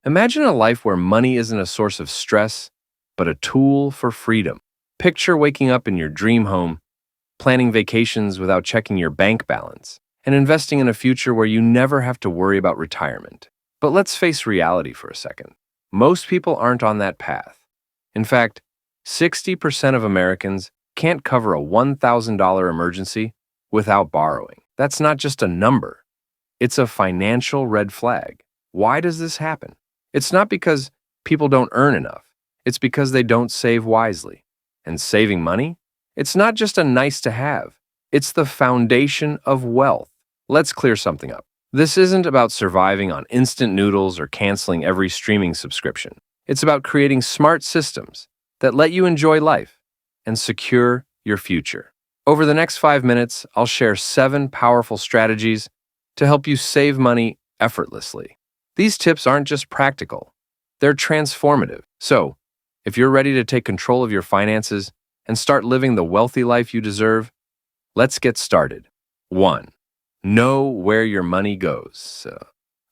Imagine a life where money isn't a source of stress, but a tool for freedom. Picture waking up in your dream home, planning vacations without checking your bank balance, and investing in a future where you never have to worry about retirement. But let's face reality for a second. Most people aren't on that path. In fact, 60% of Americans can't cover a $1,000 emergency without borrowing. That's not just a number, it's a financial red flag. Why does this happen? It's not because people don't earn enough. It's because they don't save wisely. And saving money? It's not just a nice to have. It's the foundation of wealth. Let's clear something up. This isn't about surviving on instant noodles or canceling every streaming subscription. It's about creating smart systems that let you enjoy life and secure your future. Over the next 5 minutes, I'll share 7 powerful strategies to help you save money effortlessly. These tips aren't just practical, they're transformative. So, if you're ready to take control of your finances and start living the wealthy life you deserve, let's get started. 1. Know where your money goes.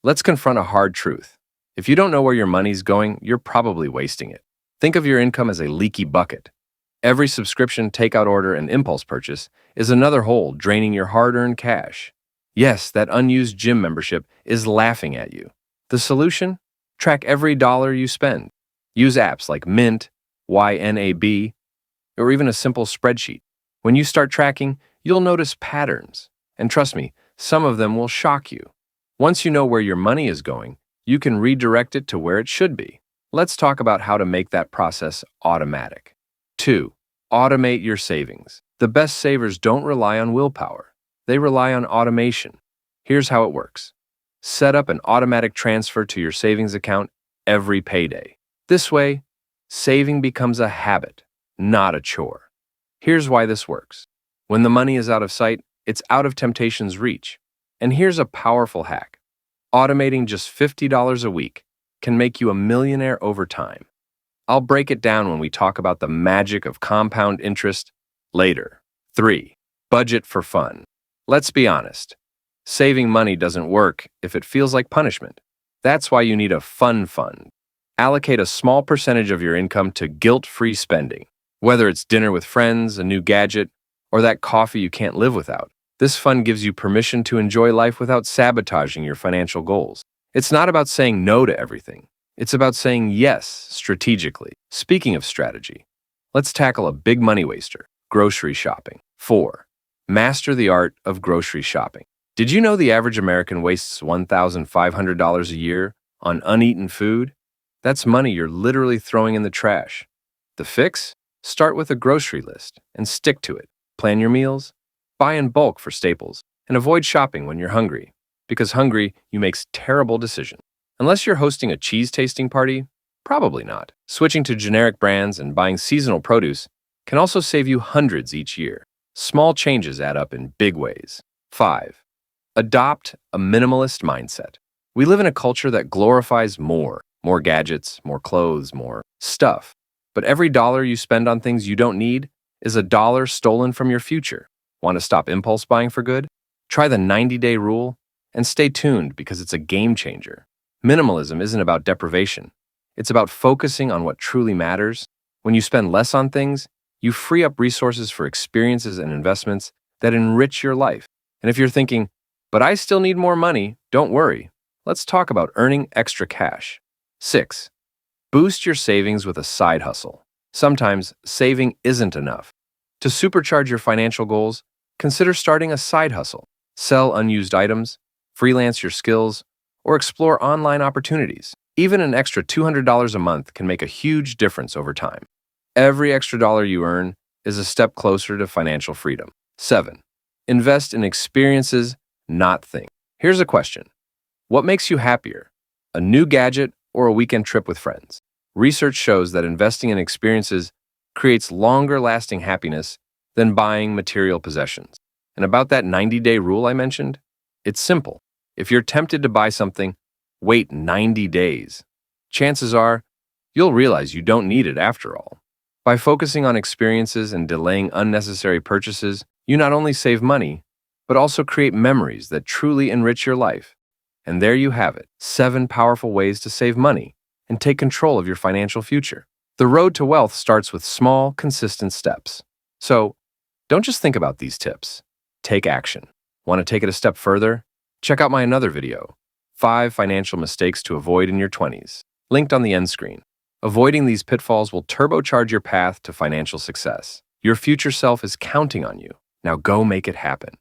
Let's confront a hard truth. If you don't know where your money's going, you're probably wasting it. Think of your income as a leaky bucket. Every subscription, takeout order, and impulse purchase is another hole draining your hard-earned cash. Yes, that unused gym membership is laughing at you. The solution? Track every dollar you spend. Use apps like Mint, YNAB, or even a simple spreadsheet. When you start tracking, you'll notice patterns. And trust me, some of them will shock you. Once you know where your money is going, you can redirect it to where it should be. Let's talk about how to make that process automatic. 2. Automate your savings. The best savers don't rely on willpower. They rely on automation. Here's how it works. Set up an automatic transfer to your savings account every payday. This way, saving becomes a habit, not a chore. Here's why this works. When the money is out of sight, it's out of temptation's reach. And here's a powerful hack. Automating just $50 a week can make you a millionaire over time. I'll break it down when we talk about the magic of compound interest later. 3. Budget for fun. Let's be honest. Saving money doesn't work if it feels like punishment. That's why you need a fun fund. Allocate a small percentage of your income to guilt-free spending. Whether it's dinner with friends, a new gadget, or that coffee you can't live without, this fund gives you permission to enjoy life without sabotaging your financial goals. It's not about saying no to everything. It's about saying yes strategically. Speaking of strategy, let's tackle a big money waster, grocery shopping. 4. Master the art of grocery shopping. Did you know the average American wastes $1,500 a year on uneaten food? That's money you're literally throwing in the trash. The fix? Start with a grocery list and stick to it. Plan your meals, buy in bulk for staples, and avoid shopping when you're hungry, because hungry, you make terrible decisions. Unless you're hosting a cheese tasting party, probably not. Switching to generic brands and buying seasonal produce can also save you hundreds each year. Small changes add up in big ways. 5. Adopt a minimalist mindset. We live in a culture that glorifies more gadgets, more clothes, more stuff. But every dollar you spend on things you don't need is a dollar stolen from your future. Want to stop impulse buying for good? Try the 90-day rule and stay tuned because it's a game changer. Minimalism isn't about deprivation. It's about focusing on what truly matters. When you spend less on things, you free up resources for experiences and investments that enrich your life. And if you're thinking, but I still need more money, don't worry. Let's talk about earning extra cash. 6. Boost your savings with a side hustle. Sometimes saving isn't enough. To supercharge your financial goals, consider starting a side hustle. Sell unused items, freelance your skills, or explore online opportunities. Even an extra $200 a month can make a huge difference over time. Every extra dollar you earn is a step closer to financial freedom. 7. Invest in experiences, not things. Here's a question. What makes you happier? A new gadget or a weekend trip with friends? Research shows that investing in experiences creates longer-lasting happiness than buying material possessions. And about that 90-day rule I mentioned, it's simple. If you're tempted to buy something, wait 90 days. Chances are, you'll realize you don't need it after all. By focusing on experiences and delaying unnecessary purchases, you not only save money, but also create memories that truly enrich your life. And there you have it, 7 powerful ways to save money and take control of your financial future. The road to wealth starts with small, consistent steps. So, don't just think about these tips. Take action. Want to take it a step further? Check out my another video, 5 financial mistakes to avoid in your 20s, linked on the end screen. Avoiding these pitfalls will turbocharge your path to financial success. Your future self is counting on you. Now go make it happen.